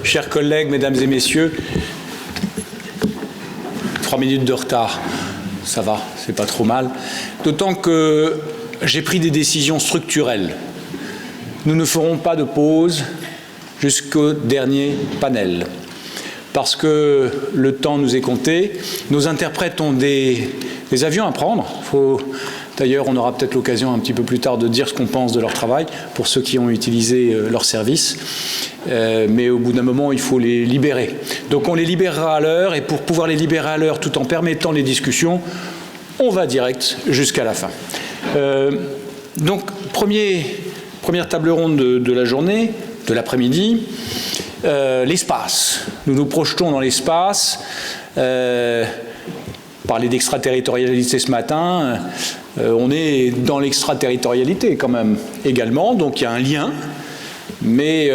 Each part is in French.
chers collègues, mesdames et messieurs, 3 minutes de retard, ça va, c'est pas trop mal. D'autant que j'ai pris des décisions structurelles. Nous ne ferons pas de pause jusqu'au dernier panel, parce que le temps nous est compté. Nos interprètes ont des avions à prendre. D'ailleurs, on aura peut-être l'occasion un petit peu plus tard de dire ce qu'on pense de leur travail pour ceux qui ont utilisé leur service. Mais au bout d'un moment, il faut les libérer. Donc on les libérera à l'heure, et pour pouvoir les libérer à l'heure tout en permettant les discussions, on va direct jusqu'à la fin. Donc, première table ronde de la journée, de l'après-midi, l'espace. Nous nous projetons dans l'espace. Parler d'extraterritorialité ce matin, on est dans l'extraterritorialité quand même également, donc il y a un lien, mais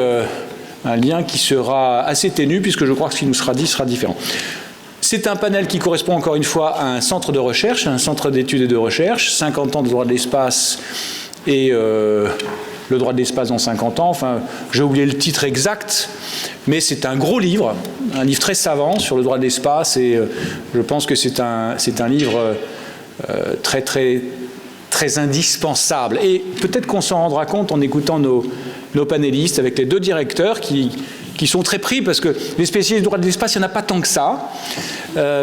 un lien qui sera assez ténu, puisque je crois que ce qui nous sera dit sera différent. C'est un panel qui correspond encore une fois à un centre de recherche, un centre d'études et de recherche, 50 ans de droit de l'espace et le droit de l'espace dans 50 ans, enfin j'ai oublié le titre exact, mais c'est un gros livre, un livre très savant sur le droit de l'espace, et je pense que c'est un livre très, très, très indispensable. Et peut-être qu'on s'en rendra compte en écoutant nos panélistes avec les deux directeurs qui sont très pris, parce que les spécialistes du droit de l'espace, il n'y en a pas tant que ça,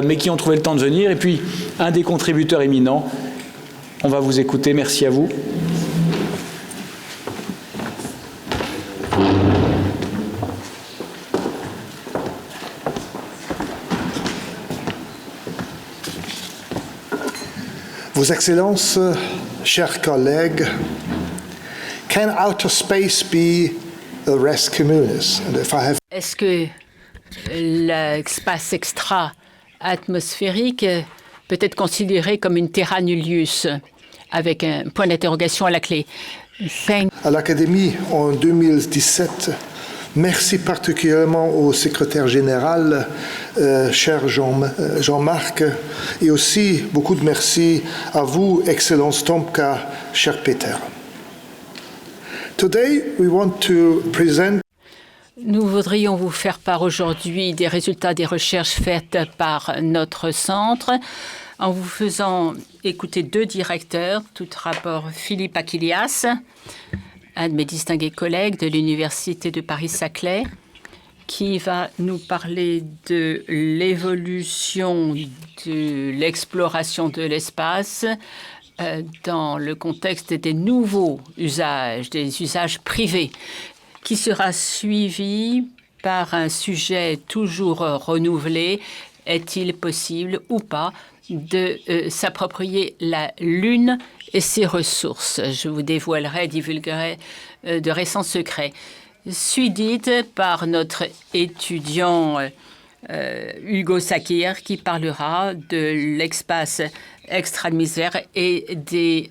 mais qui ont trouvé le temps de venir. Et puis, un des contributeurs éminents, on va vous écouter. Merci à vous. Vos Excellences, chers collègues, can outer space be a res communis? Est-ce que l'espace extra-atmosphérique peut être considéré comme une terra nullius, avec un point d'interrogation à la clé? À l'Académie, en 2017, merci particulièrement au secrétaire général, cher Jean-Marc, et aussi beaucoup de merci à vous, Excellence Tomka, cher Peter. Today, we want to present. Nous voudrions vous faire part aujourd'hui des résultats des recherches faites par notre centre, en vous faisant écouter deux directeurs, tout d'abord Philippe Achillias, un de mes distingués collègues de l'Université de Paris-Saclay, qui va nous parler de l'évolution de l'exploration de l'espace dans le contexte des nouveaux usages, des usages privés, qui sera suivi par un sujet toujours renouvelé. Est-il possible ou pas de s'approprier la Lune et ses ressources? Je vous dévoilerai, divulguerai de récents secrets. Suivite par notre étudiant Hugo Sakir, qui parlera de l'espace extra-atmosphérique et des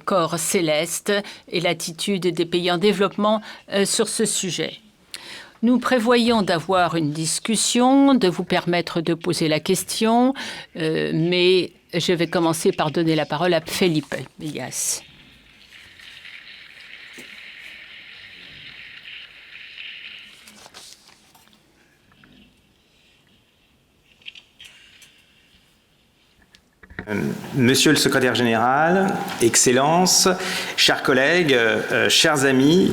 corps célestes et l'attitude des pays en développement sur ce sujet. Nous prévoyons d'avoir une discussion, de vous permettre de poser la question, mais je vais commencer par donner la parole à Philippe Achillias. Monsieur le secrétaire général, Excellences, chers collègues, chers amis,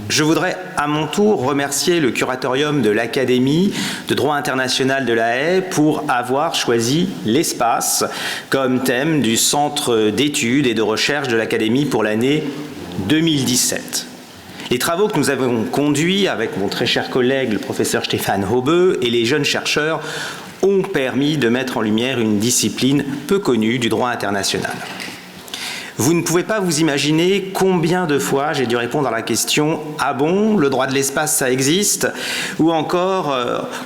je voudrais à mon tour remercier le curatorium de l'Académie de droit international de La Haye pour avoir choisi l'espace comme thème du centre d'études et de recherche de l'Académie pour l'année 2017. Les travaux que nous avons conduits avec mon très cher collègue, le professeur Stéphane Haubeux, et les jeunes chercheurs ont permis de mettre en lumière une discipline peu connue du droit international. Vous ne pouvez pas vous imaginer combien de fois j'ai dû répondre à la question « Ah bon, le droit de l'espace, ça existe ?» ou encore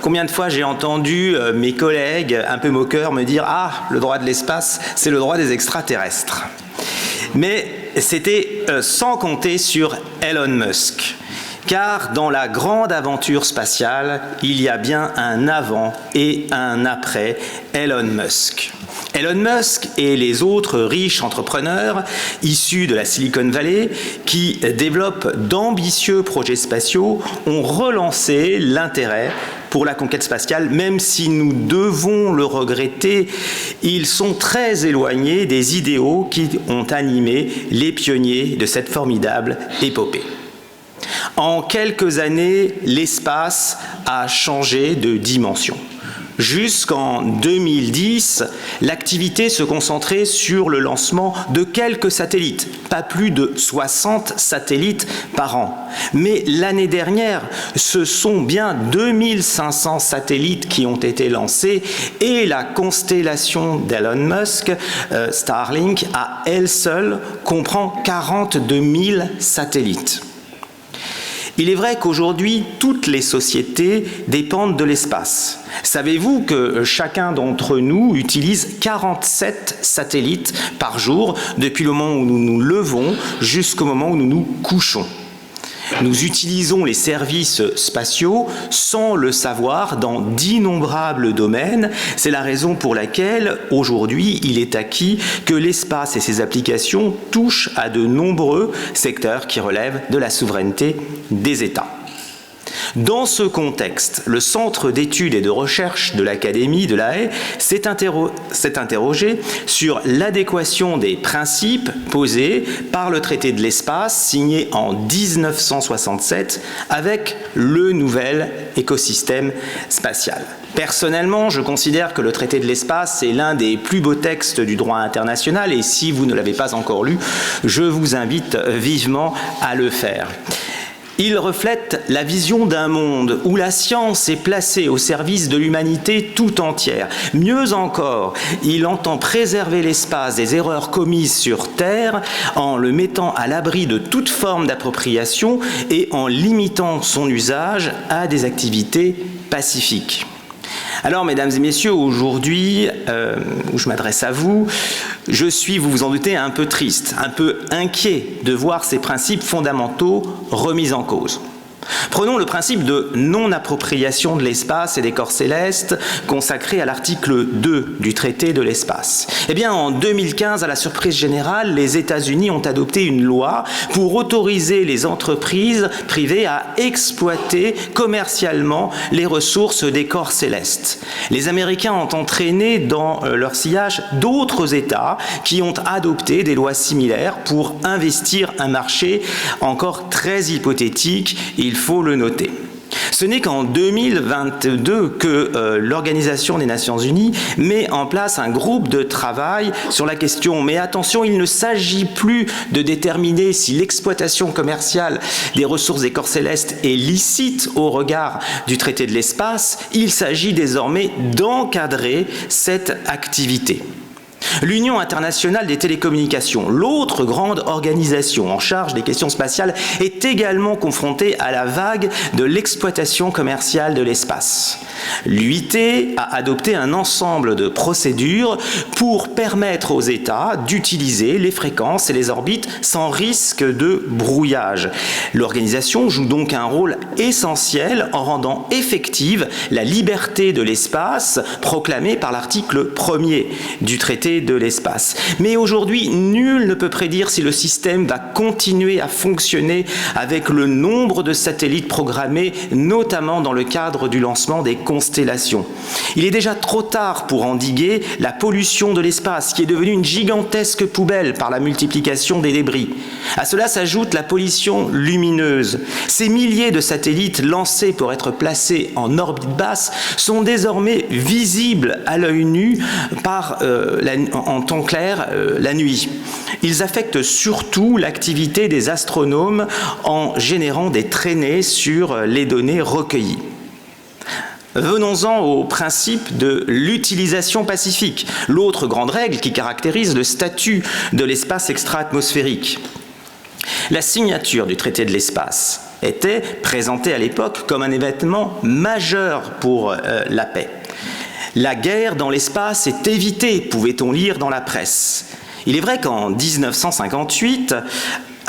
combien de fois j'ai entendu mes collègues un peu moqueurs me dire « Ah, le droit de l'espace, c'est le droit des extraterrestres ». Mais c'était sans compter sur Elon Musk, car dans la grande aventure spatiale, il y a bien un avant et un après Elon Musk. Elon Musk et les autres riches entrepreneurs issus de la Silicon Valley qui développent d'ambitieux projets spatiaux ont relancé l'intérêt pour la conquête spatiale, même si nous devons le regretter, ils sont très éloignés des idéaux qui ont animé les pionniers de cette formidable épopée. En quelques années, l'espace a changé de dimension. Jusqu'en 2010, l'activité se concentrait sur le lancement de quelques satellites, pas plus de 60 satellites par an. Mais l'année dernière, ce sont bien 2500 satellites qui ont été lancés et la constellation d'Elon Musk, Starlink, à elle seule comprend 42 000 satellites. Il est vrai qu'aujourd'hui, toutes les sociétés dépendent de l'espace. Savez-vous que chacun d'entre nous utilise 47 satellites par jour depuis le moment où nous nous levons jusqu'au moment où nous nous couchons? Nous utilisons les services spatiaux sans le savoir dans d'innombrables domaines. C'est la raison pour laquelle, aujourd'hui, il est acquis que l'espace et ses applications touchent à de nombreux secteurs qui relèvent de la souveraineté des États. Dans ce contexte, le Centre d'études et de recherche de l'Académie de La Haye s'est interrogé sur l'adéquation des principes posés par le traité de l'espace signé en 1967 avec le nouvel écosystème spatial. Personnellement, je considère que le traité de l'espace est l'un des plus beaux textes du droit international et si vous ne l'avez pas encore lu, je vous invite vivement à le faire. Il reflète la vision d'un monde où la science est placée au service de l'humanité tout entière. Mieux encore, il entend préserver l'espace des erreurs commises sur Terre en le mettant à l'abri de toute forme d'appropriation et en limitant son usage à des activités pacifiques. Alors, mesdames et messieurs, aujourd'hui, où je m'adresse à vous, je suis, vous vous en doutez, un peu triste, un peu inquiet de voir ces principes fondamentaux remis en cause. Prenons le principe de non-appropriation de l'espace et des corps célestes consacré à l'article 2 du traité de l'espace. Eh bien, en 2015, à la surprise générale, les États-Unis ont adopté une loi pour autoriser les entreprises privées à exploiter commercialement les ressources des corps célestes. Les Américains ont entraîné dans leur sillage d'autres États qui ont adopté des lois similaires pour investir un marché encore très hypothétique, il faut le noter. Ce n'est qu'en 2022 que l'Organisation des Nations Unies met en place un groupe de travail sur la question. Mais attention, il ne s'agit plus de déterminer si l'exploitation commerciale des ressources des corps célestes est licite au regard du traité de l'espace, il s'agit désormais d'encadrer cette activité. L'Union internationale des télécommunications, l'autre grande organisation en charge des questions spatiales, est également confrontée à la vague de l'exploitation commerciale de l'espace. L'UIT a adopté un ensemble de procédures pour permettre aux États d'utiliser les fréquences et les orbites sans risque de brouillage. L'organisation joue donc un rôle essentiel en rendant effective la liberté de l'espace proclamée par l'article 1er du traité de l'espace. Mais aujourd'hui, nul ne peut prédire si le système va continuer à fonctionner avec le nombre de satellites programmés, notamment dans le cadre du lancement des constellations. Il est déjà trop tard pour endiguer la pollution de l'espace, qui est devenue une gigantesque poubelle par la multiplication des débris. À cela s'ajoute la pollution lumineuse. Ces milliers de satellites lancés pour être placés en orbite basse sont désormais visibles à l'œil nu en temps clair la nuit. Ils affectent surtout l'activité des astronomes en générant des traînées sur les données recueillies. Venons-en au principe de l'utilisation pacifique, l'autre grande règle qui caractérise le statut de l'espace extra-atmosphérique. La signature du traité de l'espace était présentée à l'époque comme un événement majeur pour la paix. La guerre dans l'espace est évitée, pouvait-on lire dans la presse. Il est vrai qu'en 1958,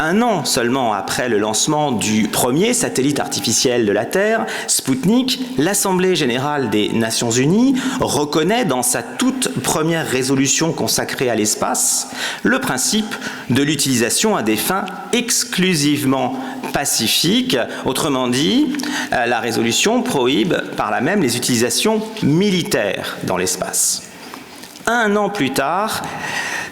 Un an seulement après le lancement du premier satellite artificiel de la Terre, Sputnik, l'Assemblée générale des Nations unies reconnaît dans sa toute première résolution consacrée à l'espace le principe de l'utilisation à des fins exclusivement pacifiques. Autrement dit, la résolution prohibe par là même les utilisations militaires dans l'espace. Un an plus tard,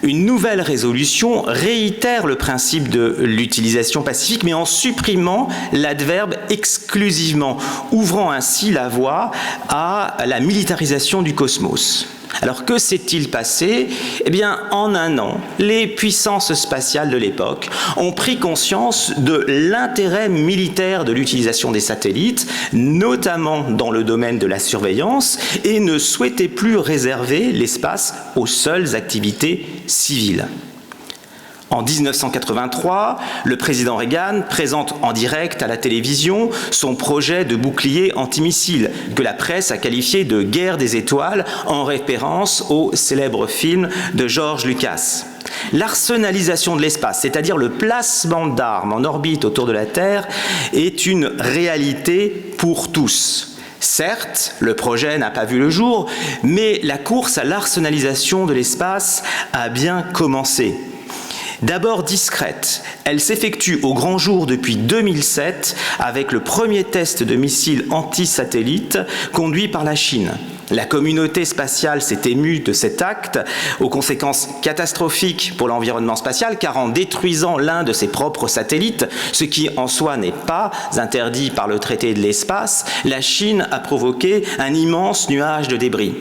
une nouvelle résolution réitère le principe de l'utilisation pacifique, mais en supprimant l'adverbe exclusivement, ouvrant ainsi la voie à la militarisation du cosmos. Alors que s'est-il passé? Eh bien, en un an, les puissances spatiales de l'époque ont pris conscience de l'intérêt militaire de l'utilisation des satellites, notamment dans le domaine de la surveillance, et ne souhaitaient plus réserver l'espace aux seules activités civiles. En 1983, le président Reagan présente en direct à la télévision son projet de bouclier antimissile, que la presse a qualifié de guerre des étoiles en référence au célèbre film de George Lucas. L'arsenalisation de l'espace, c'est-à-dire le placement d'armes en orbite autour de la Terre, est une réalité pour tous. Certes, le projet n'a pas vu le jour, mais la course à l'arsenalisation de l'espace a bien commencé. D'abord discrète, elle s'effectue au grand jour depuis 2007 avec le premier test de missile anti-satellite conduit par la Chine. La communauté spatiale s'est émue de cet acte, aux conséquences catastrophiques pour l'environnement spatial, car en détruisant l'un de ses propres satellites, ce qui en soi n'est pas interdit par le traité de l'espace, la Chine a provoqué un immense nuage de débris.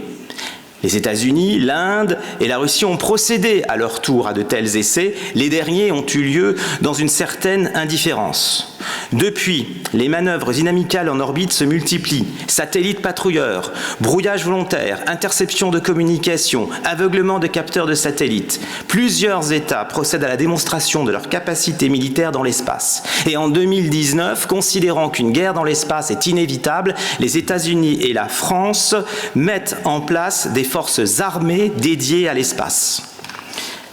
Les États-Unis, l'Inde et la Russie ont procédé à leur tour à de tels essais. Les derniers ont eu lieu dans une certaine indifférence. Depuis, les manœuvres inamicales en orbite se multiplient. Satellites patrouilleurs, brouillage volontaire, interception de communication, aveuglement de capteurs de satellites. Plusieurs États procèdent à la démonstration de leur capacité militaire dans l'espace. Et en 2019, considérant qu'une guerre dans l'espace est inévitable, les États-Unis et la France mettent en place des forces armées dédiées à l'espace.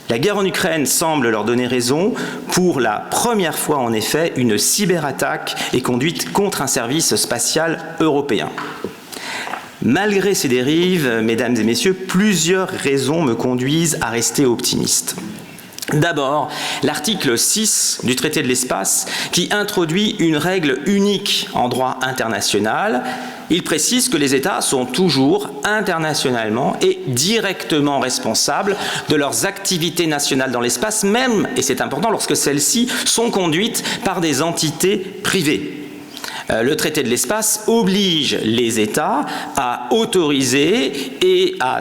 La guerre en Ukraine semble leur donner raison. Pour la première fois, en effet, une cyberattaque est conduite contre un service spatial européen. Malgré ces dérives, mesdames et messieurs, plusieurs raisons me conduisent à rester optimiste. D'abord, l'article 6 du traité de l'espace qui introduit une règle unique en droit international. Il précise que les États sont toujours internationalement et directement responsables de leurs activités nationales dans l'espace, même, et c'est important, lorsque celles-ci sont conduites par des entités privées. Le traité de l'espace oblige les États à autoriser et à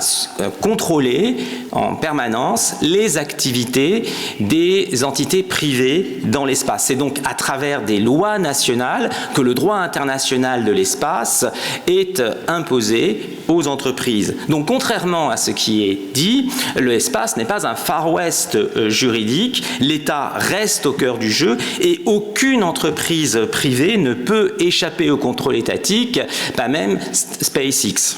contrôler en permanence les activités des entités privées dans l'espace. C'est donc à travers des lois nationales que le droit international de l'espace est imposé aux entreprises. Donc contrairement à ce qui est dit, l'espace n'est pas un Far West juridique, l'État reste au cœur du jeu et aucune entreprise privée ne peut échapper au contrôle étatique, pas même SpaceX.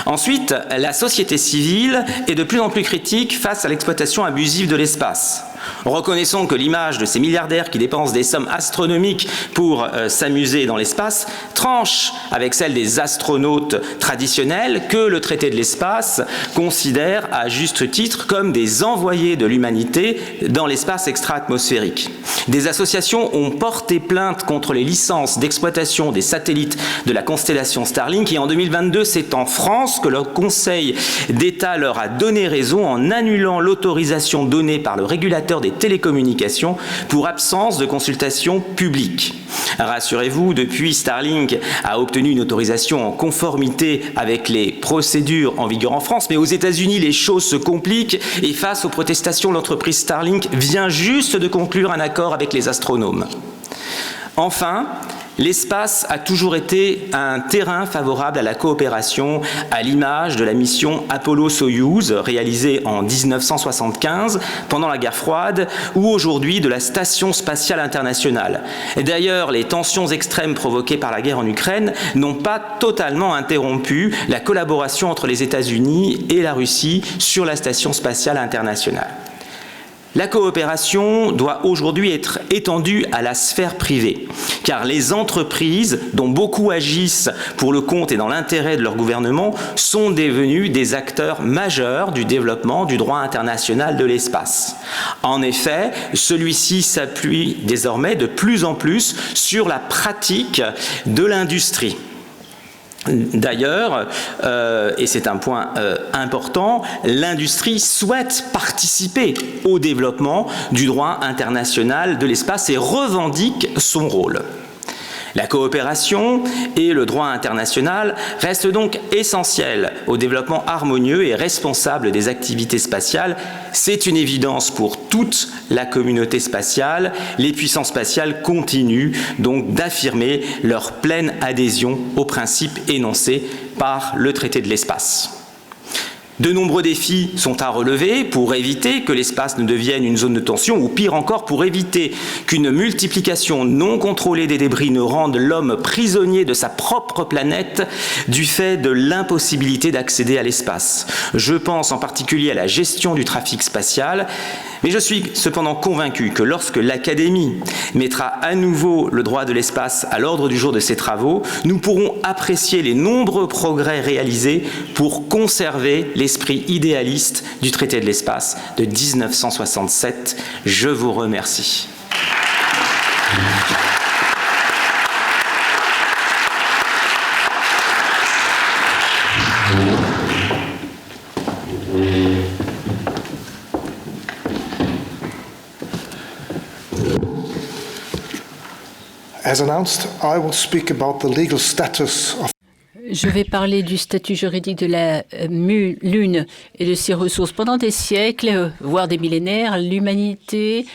Ensuite, la société civile est de plus en plus critique face à l'exploitation abusive de l'espace. Reconnaissons que l'image de ces milliardaires qui dépensent des sommes astronomiques pour s'amuser dans l'espace tranche avec celle des astronautes traditionnels que le traité de l'espace considère à juste titre comme des envoyés de l'humanité dans l'espace extra-atmosphérique. Des associations ont porté plainte contre les licences d'exploitation des satellites de la constellation Starlink et en 2022, c'est en France que le Conseil d'État leur a donné raison en annulant l'autorisation donnée par le régulateur des télécommunications pour absence de consultation publique. Rassurez-vous, depuis, Starlink a obtenu une autorisation en conformité avec les procédures en vigueur en France, mais aux États-Unis, les choses se compliquent et face aux protestations, l'entreprise Starlink vient juste de conclure un accord avec les astronomes. Enfin, l'espace a toujours été un terrain favorable à la coopération, à l'image de la mission Apollo-Soyouz réalisée en 1975 pendant la guerre froide ou aujourd'hui de la Station spatiale internationale. Et d'ailleurs, les tensions extrêmes provoquées par la guerre en Ukraine n'ont pas totalement interrompu la collaboration entre les États-Unis et la Russie sur la Station spatiale internationale. La coopération doit aujourd'hui être étendue à la sphère privée, car les entreprises, dont beaucoup agissent pour le compte et dans l'intérêt de leur gouvernement, sont devenues des acteurs majeurs du développement du droit international de l'espace. En effet, celui-ci s'appuie désormais de plus en plus sur la pratique de l'industrie. D'ailleurs, et c'est un point important, l'industrie souhaite participer au développement du droit international de l'espace et revendique son rôle. La coopération et le droit international restent donc essentiels au développement harmonieux et responsable des activités spatiales. C'est une évidence pour toute la communauté spatiale. Les puissances spatiales continuent donc d'affirmer leur pleine adhésion aux principes énoncés par le traité de l'espace. De nombreux défis sont à relever pour éviter que l'espace ne devienne une zone de tension ou pire encore pour éviter qu'une multiplication non contrôlée des débris ne rende l'homme prisonnier de sa propre planète du fait de l'impossibilité d'accéder à l'espace. Je pense en particulier à la gestion du trafic spatial, mais je suis cependant convaincu que lorsque l'Académie mettra à nouveau le droit de l'espace à l'ordre du jour de ses travaux, nous pourrons apprécier les nombreux progrès réalisés pour conserver l'esprit idéaliste du traité de l'espace de 1967. Je vous remercie. As announced, I will speak about the legal status of Je vais parler du statut juridique de la Lune et de ses ressources. Pendant des siècles, voire des millénaires, l'humanité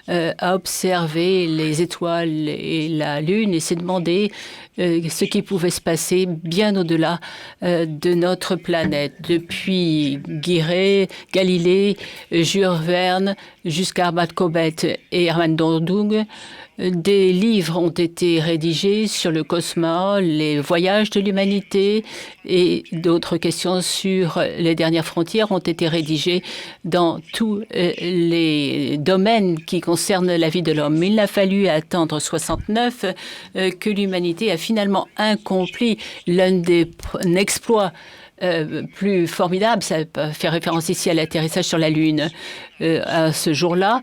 a observé les étoiles et la Lune et s'est demandé ce qui pouvait se passer bien au-delà de notre planète. Depuis Galilée, Jules Verne, jusqu'à Armand Cobbett et Herman Dondung, des livres ont été rédigés sur le cosmos, les voyages de l'humanité et d'autres questions sur les dernières frontières ont été rédigées dans tous les domaines qui concernent la vie de l'homme. Il a fallu attendre 69 que l'humanité a finalement accompli l'un des exploits plus formidable, ça fait référence ici à l'atterrissage sur la Lune. À ce jour-là,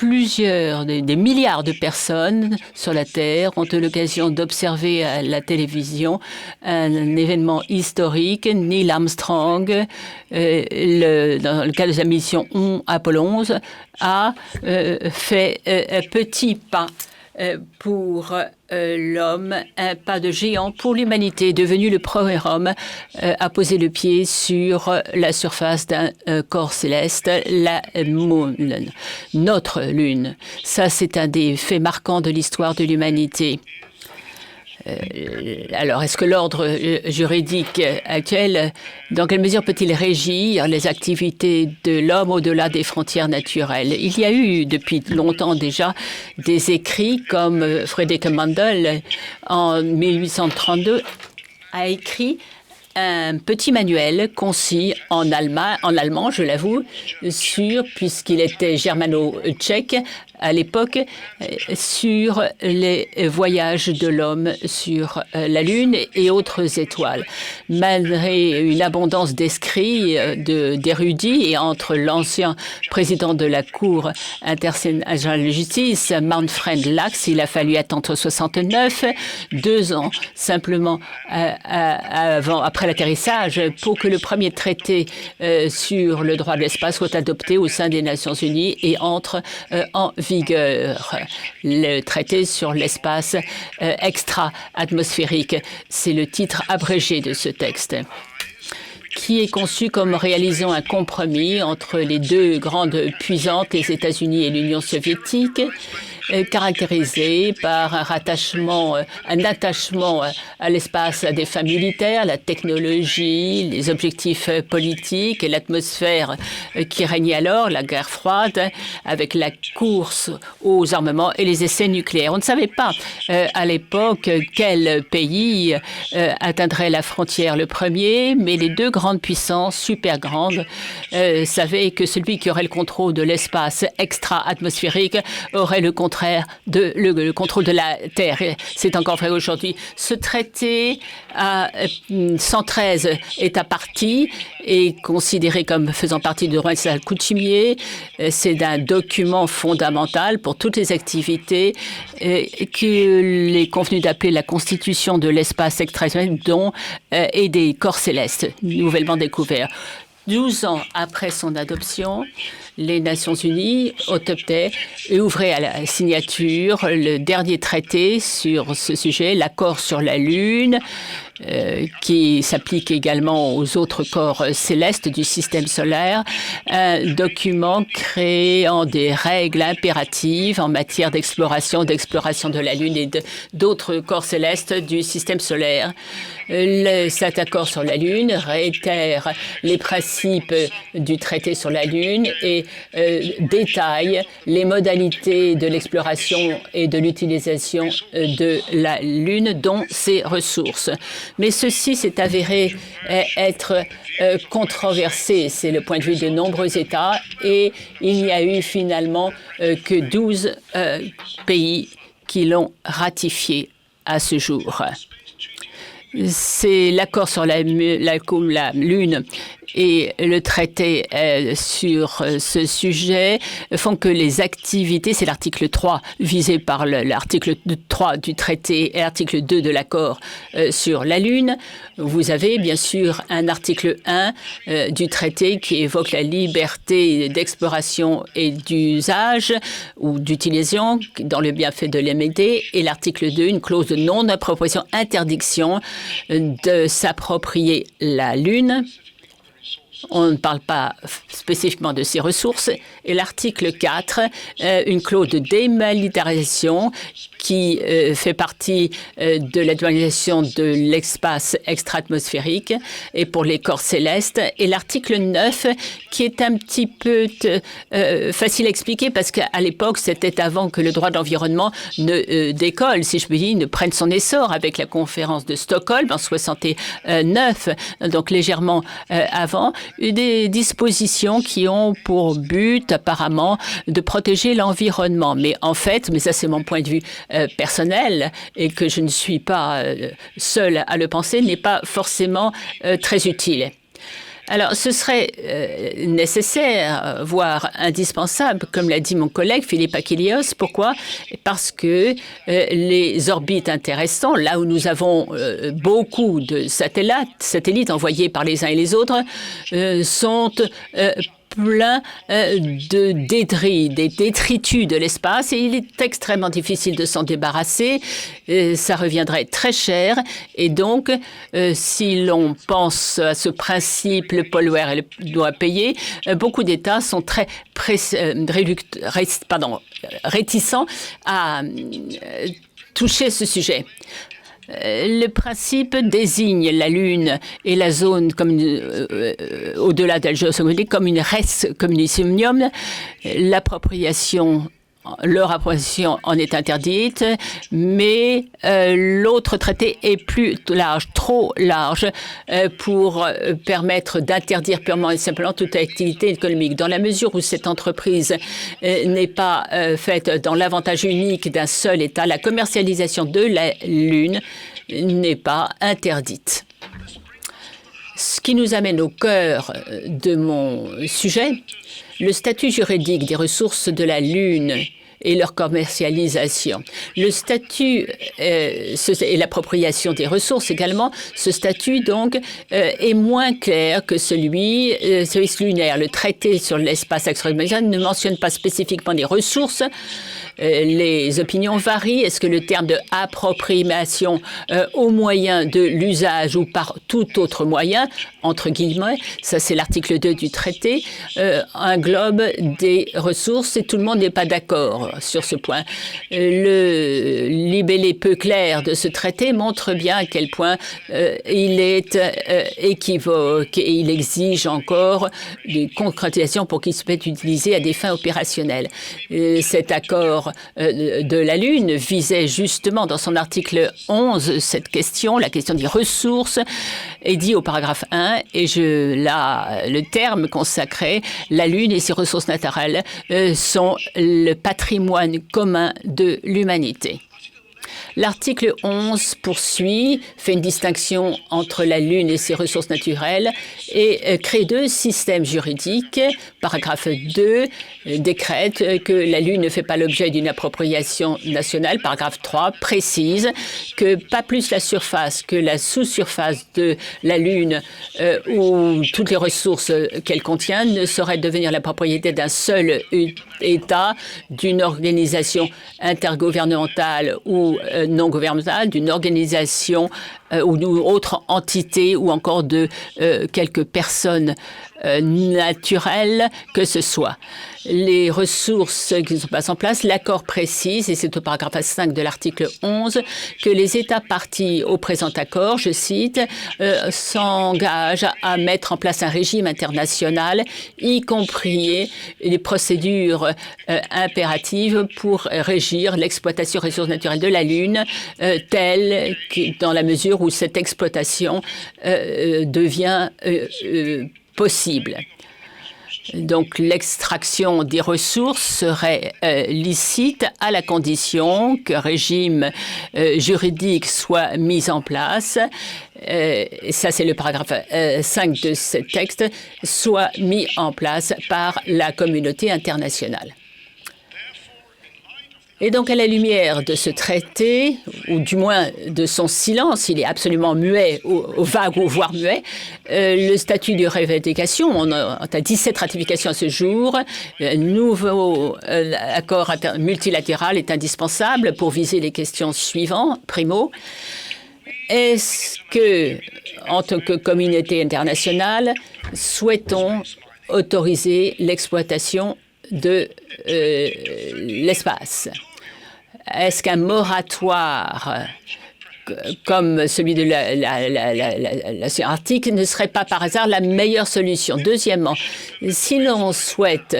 des milliards de personnes sur la Terre ont eu l'occasion d'observer à la télévision un événement historique. Neil Armstrong, dans le cadre de sa mission Apollo 11, a fait un petit pas pour l'homme, un pas de géant pour l'humanité, devenu le premier homme à poser le pied sur la surface d'un corps céleste, la Lune, notre Lune. Ça, c'est un des faits marquants de l'histoire de l'humanité. Alors, est-ce que l'ordre juridique actuel, dans quelle mesure peut-il régir les activités de l'homme au-delà des frontières naturelles? Il y a eu depuis longtemps déjà des écrits comme Friedrich Mandel, en 1832, a écrit un petit manuel concis en allemand, je l'avoue, puisqu'il était germano-tchèque à l'époque, sur les voyages de l'homme sur la Lune et autres étoiles. Malgré une abondance d'escrits, d'érudits, et entre l'ancien président de la Cour internationale de justice, Manfred Lachs, il a fallu attendre 69, 2 ans simplement après l'atterrissage pour que le premier traité sur le droit de l'espace soit adopté au sein des Nations Unies et entre en vigueur. Le traité sur l'espace extra-atmosphérique, c'est le titre abrégé de ce texte, qui est conçu comme réalisant un compromis entre les deux grandes puissantes, les États-Unis et l'Union soviétique, caractérisée par un attachement à l'espace des fins militaires, la technologie, les objectifs politiques et l'atmosphère qui régnait alors, la guerre froide, avec la course aux armements et les essais nucléaires. On ne savait pas à l'époque quel pays atteindrait la frontière le premier, mais les deux grandes puissances, super grandes, savaient que celui qui aurait le contrôle de l'espace extra-atmosphérique aurait le contrôle de la Terre. C'est encore vrai aujourd'hui. Ce traité à 113 États parties est considéré comme faisant partie du droit coutumier. C'est un document fondamental pour toutes les activités qu'il est convenu d'appeler la Constitution de l'espace extra-atmosphérique, dont et des corps célestes nouvellement découverts. 12 ans après son adoption, les Nations Unies adoptaient et ouvraient à la signature le dernier traité sur ce sujet, l'accord sur la Lune, qui s'applique également aux autres corps célestes du système solaire, un document créant des règles impératives en matière d'exploration de la Lune et d'autres corps célestes du système solaire. Cet accord sur la Lune réitère les principes du traité sur la Lune et détaille les modalités de l'exploration et de l'utilisation de la Lune, dont ses ressources. Mais ceci s'est avéré être controversé, c'est le point de vue de nombreux États, et il n'y a eu finalement que 12 pays qui l'ont ratifié à ce jour. C'est l'accord sur la Lune et le traité sur ce sujet font que les activités, c'est l'article 3 visé par l'article 3 du traité et l'article 2 de l'accord sur la Lune. Vous avez bien sûr un article 1 du traité qui évoque la liberté d'exploration et d'usage ou d'utilisation dans le bienfait de l'humanité, et l'article 2, une clause de non-appropriation, interdiction de s'approprier la Lune. On ne parle pas spécifiquement de ses ressources. Et l'article 4, une clause de démilitarisation qui fait partie de la démilitarisation de l'espace extra-atmosphérique et pour les corps célestes. Et l'article 9, qui est un petit peu facile à expliquer parce qu'à l'époque, c'était avant que le droit d'environnement ne décolle, si je puis dire, ne prenne son essor avec la conférence de Stockholm en 69, donc légèrement avant. Des dispositions qui ont pour but apparemment de protéger l'environnement. Mais en fait, mais ça c'est mon point de vue personnel et que je ne suis pas seule à le penser, n'est pas forcément très utile. Alors, ce serait nécessaire, voire indispensable, comme l'a dit mon collègue Philippe Achilleos. Pourquoi? Parce que les orbites intéressantes, là où nous avons beaucoup de satellites envoyés par les uns et les autres, sont plein de des détritus de l'espace, et il est extrêmement difficile de s'en débarrasser. Ça reviendrait très cher, et donc si l'on pense à ce principe, le pollueur doit payer, beaucoup d'États sont très réticents à toucher ce sujet. Le principe désigne la Lune et la zone comme au-delà de la géostratégie comme une res communicium. Leur appropriation en est interdite, mais l'autre traité est plus large, trop large, pour permettre d'interdire purement et simplement toute activité économique. Dans la mesure où cette entreprise n'est pas faite dans l'avantage unique d'un seul État, la commercialisation de la Lune n'est pas interdite. Ce qui nous amène au cœur de mon sujet, le statut juridique des ressources de la Lune et leur commercialisation. Le statut et l'appropriation des ressources également, ce statut donc est moins clair que celui lunaire. Le traité sur l'espace extra-atmosphérique ne mentionne pas spécifiquement des ressources, Les opinions varient. Est-ce que le terme de appropriation au moyen de l'usage ou par tout autre moyen, entre guillemets, ça c'est l'article 2 du traité, englobe des ressources et tout le monde n'est pas d'accord sur ce point. Le libellé peu clair de ce traité montre bien à quel point il est équivoque et il exige encore des concrétisations pour qu'il se puisse utiliser à des fins opérationnelles. Cet accord de la Lune visait justement dans son article 11 cette question, la question des ressources, est dit au paragraphe 1, et le terme consacré, la Lune et ses ressources naturelles sont le patrimoine commun de l'humanité. L'article 11 poursuit, fait une distinction entre la Lune et ses ressources naturelles et crée deux systèmes juridiques. Paragraphe 2 décrète que la Lune ne fait pas l'objet d'une appropriation nationale. Paragraphe 3 précise que pas plus la surface que la sous-surface de la Lune ou toutes les ressources qu'elle contient ne sauraient devenir la propriété d'un seul État, d'une organisation intergouvernementale ou non gouvernementale, d'une organisation ou d'une autre entité ou encore de quelques personnes naturelles que ce soit. Les ressources qui sont pas en place, l'accord précise, et c'est au paragraphe 5 de l'article 11, que les États partis au présent accord, je cite, s'engagent à mettre en place un régime international, y compris les procédures impératives pour régir l'exploitation des ressources naturelles de la Lune, telle que dans la mesure où cette exploitation devient possible. Donc, l'extraction des ressources serait licite à la condition qu'un régime juridique soit mis en place. Ça, c'est le paragraphe 5 de ce texte, soit mis en place par la communauté internationale. Et donc, à la lumière de ce traité, ou du moins de son silence, il est absolument muet, ou vague, ou voire muet, le statut de revendication, on a 17 ratifications à ce jour, un nouveau accord multilatéral est indispensable pour viser les questions suivantes. Primo, est-ce que, en tant que communauté internationale, souhaitons autoriser l'exploitation de l'espace? Est-ce qu'un moratoire comme celui de l'océan Arctique ne serait pas par hasard la meilleure solution? Deuxièmement, si l'on souhaite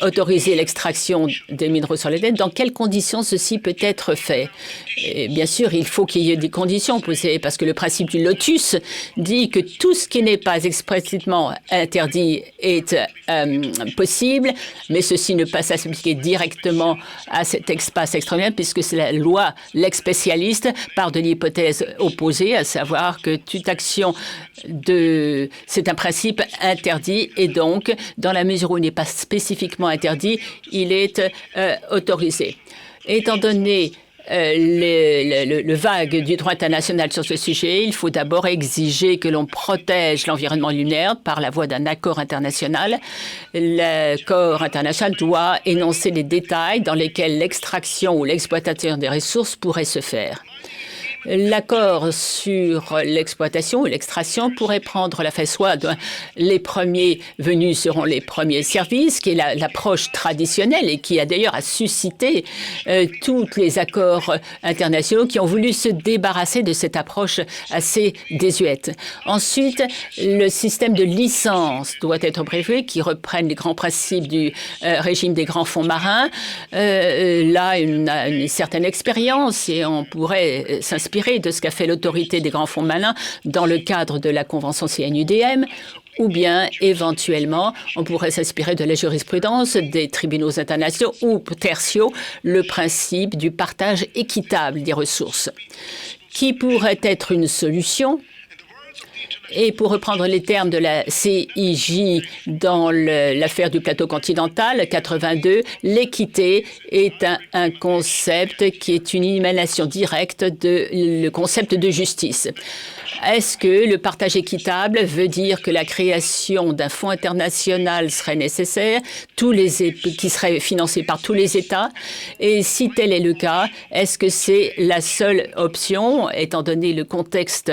autoriser l'extraction des minéraux sur la Terre, dans quelles conditions ceci peut être fait? Et bien sûr, il faut qu'il y ait des conditions posées, parce que le principe du lotus dit que tout ce qui n'est pas explicitement interdit est possible, mais ceci ne peut pas s'appliquer directement à cet espace extraordinaire, puisque c'est la loi lex specialiste part de l'hypothèse opposée, à savoir que toute action c'est un principe interdit, et donc, dans la mesure où il n'est pas spécifiquement interdit, il est autorisé. Étant donné le vague du droit international sur ce sujet, il faut d'abord exiger que l'on protège l'environnement lunaire par la voie d'un accord international. L'accord international doit énoncer les détails dans lesquels l'extraction ou l'exploitation des ressources pourrait se faire. L'accord sur l'exploitation ou l'extraction pourrait prendre la fait soit les premiers venus seront les premiers services, qui est l'approche traditionnelle et qui a d'ailleurs suscité tous les accords internationaux qui ont voulu se débarrasser de cette approche assez désuète. Ensuite, le système de licence doit être prévu qui reprenne les grands principes du régime des grands fonds marins. Là, on a une certaine expérience et on pourrait s'inspirer de ce qu'a fait l'autorité des grands fonds marins dans le cadre de la Convention CNUDM, ou bien, éventuellement, on pourrait s'inspirer de la jurisprudence des tribunaux internationaux ou tertiaux, le principe du partage équitable des ressources, qui pourrait être une solution Et pour reprendre les termes de la CIJ dans l'affaire du plateau continental 82, l'équité est un concept qui est une émanation directe le concept de justice. Est-ce que le partage équitable veut dire que la création d'un fonds international serait nécessaire, qui serait financé par tous les États? Et si tel est le cas, est-ce que c'est la seule option, étant donné le contexte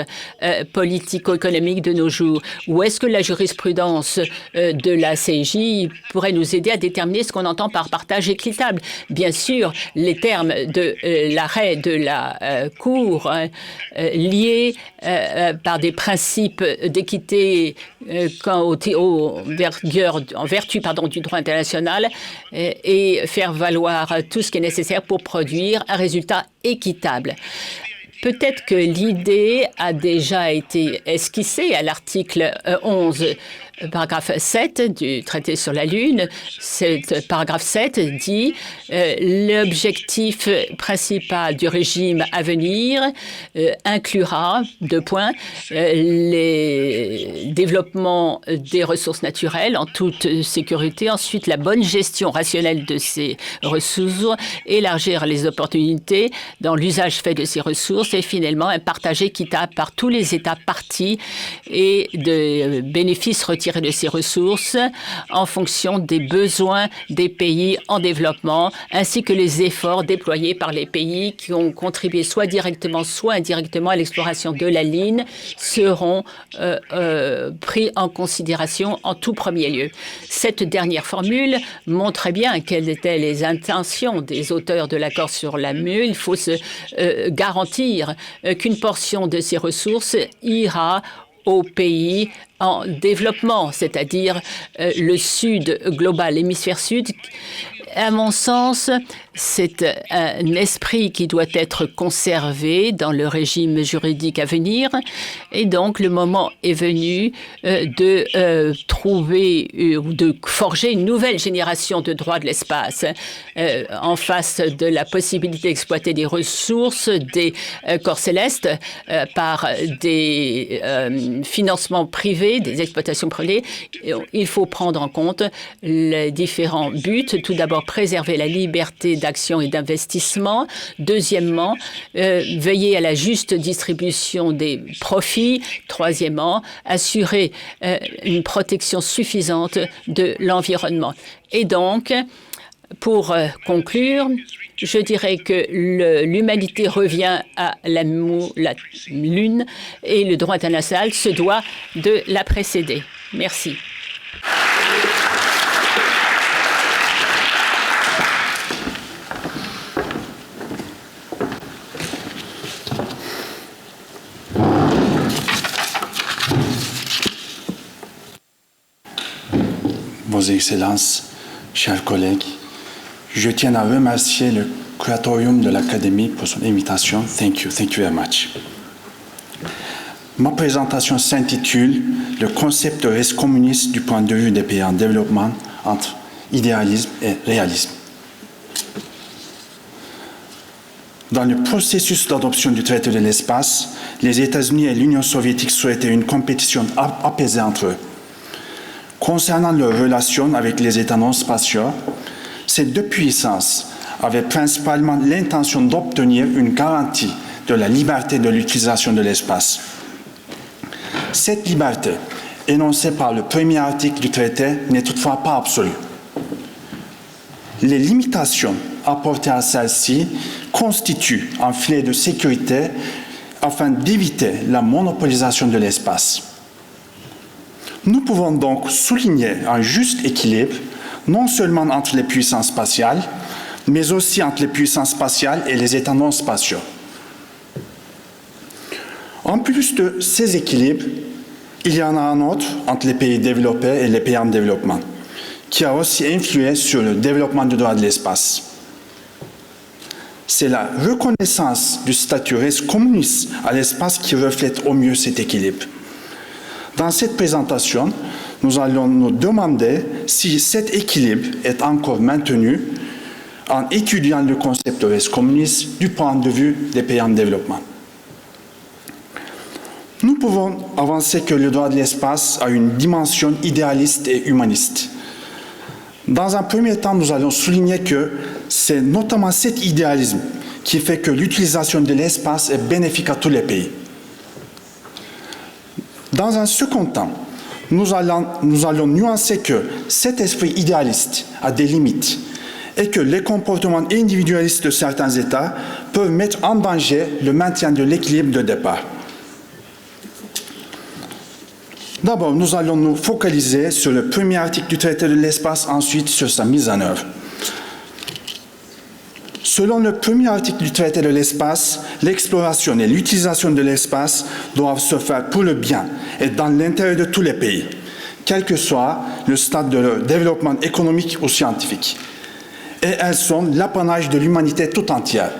politico-économique de nos jours? Ou est-ce que la jurisprudence de la CIJ pourrait nous aider à déterminer ce qu'on entend par partage équitable? Bien sûr, les termes de l'arrêt de la Cour liés par des principes d'équité en vertu du droit international et faire valoir tout ce qui est nécessaire pour produire un résultat équitable. Peut-être que l'idée a déjà été esquissée à l'article 11, paragraphe 7 du traité sur la Lune. Ce paragraphe 7 dit l'objectif principal du régime à venir inclura, les développements des ressources naturelles en toute sécurité, ensuite la bonne gestion rationnelle de ces ressources, élargir les opportunités dans l'usage fait de ces ressources et finalement un partage équitable par tous les États parties et de bénéfices retirés de ces ressources en fonction des besoins des pays en développement, ainsi que les efforts déployés par les pays qui ont contribué soit directement, soit indirectement à l'exploration de la Lune seront pris en considération en tout premier lieu. Cette dernière formule montre bien quelles étaient les intentions des auteurs de l'accord sur la Lune. Il faut se garantir qu'une portion de ces ressources ira aux pays en développement, c'est-à-dire le Sud global, l'hémisphère Sud. À mon sens, c'est un esprit qui doit être conservé dans le régime juridique à venir. Et donc, le moment est venu de trouver ou de forger une nouvelle génération de droits de l'espace en face de la possibilité d'exploiter des ressources des corps célestes par des financements privés, des exploitations privées. Il faut prendre en compte les différents buts. Tout d'abord, préserver la liberté d'action et d'investissement. Deuxièmement, veiller à la juste distribution des profits. Troisièmement, assurer une protection suffisante de l'environnement. Et donc, pour conclure, je dirais que l'humanité revient à la Lune et le droit international se doit de la précéder. Merci. Vos Excellences, chers collègues, je tiens à remercier le curatorium de l'Académie pour son invitation. Thank you very much. Ma présentation s'intitule « Le concept de risque communiste du point de vue des pays en développement entre idéalisme et réalisme ». Dans le processus d'adoption du traité de l'espace, les États-Unis et l'Union soviétique souhaitaient une compétition apaisée entre eux. Concernant leurs relations avec les États non spatiaux, ces deux puissances avaient principalement l'intention d'obtenir une garantie de la liberté de l'utilisation de l'espace. Cette liberté, énoncée par le premier article du traité, n'est toutefois pas absolue. Les limitations apportées à celle-ci constituent un filet de sécurité afin d'éviter la monopolisation de l'espace. Nous pouvons donc souligner un juste équilibre, non seulement entre les puissances spatiales, mais aussi entre les puissances spatiales et les États non spatiaux. En plus de ces équilibres, il y en a un autre entre les pays développés et les pays en développement, qui a aussi influé sur le développement du droit de l'espace. C'est la reconnaissance du statut risque communiste à l'espace qui reflète au mieux cet équilibre. Dans cette présentation, nous allons nous demander si cet équilibre est encore maintenu en étudiant le concept de risque communiste du point de vue des pays en développement. Nous pouvons avancer que le droit de l'espace a une dimension idéaliste et humaniste. Dans un premier temps, nous allons souligner que c'est notamment cet idéalisme qui fait que l'utilisation de l'espace est bénéfique à tous les pays. Dans un second temps, nous allons nuancer que cet esprit idéaliste a des limites et que les comportements individualistes de certains États peuvent mettre en danger le maintien de l'équilibre de départ. D'abord, nous allons nous focaliser sur le premier article du traité de l'espace, ensuite sur sa mise en œuvre. Selon le premier article du traité de l'espace, l'exploration et l'utilisation de l'espace doivent se faire pour le bien et dans l'intérêt de tous les pays, quel que soit le stade de leur développement économique ou scientifique. Et elles sont l'apanage de l'humanité tout entière.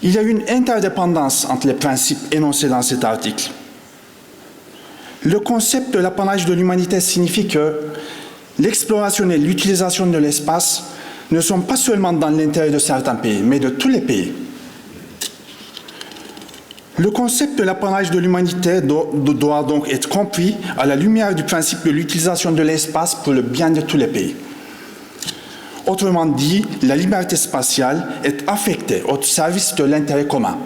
Il y a une interdépendance entre les principes énoncés dans cet article. Le concept de l'apanage de l'humanité signifie que l'exploration et l'utilisation de l'espace ne sont pas seulement dans l'intérêt de certains pays, mais de tous les pays. Le concept de l'apanage de l'humanité doit donc être compris à la lumière du principe de l'utilisation de l'espace pour le bien de tous les pays. Autrement dit, la liberté spatiale est affectée au service de l'intérêt commun.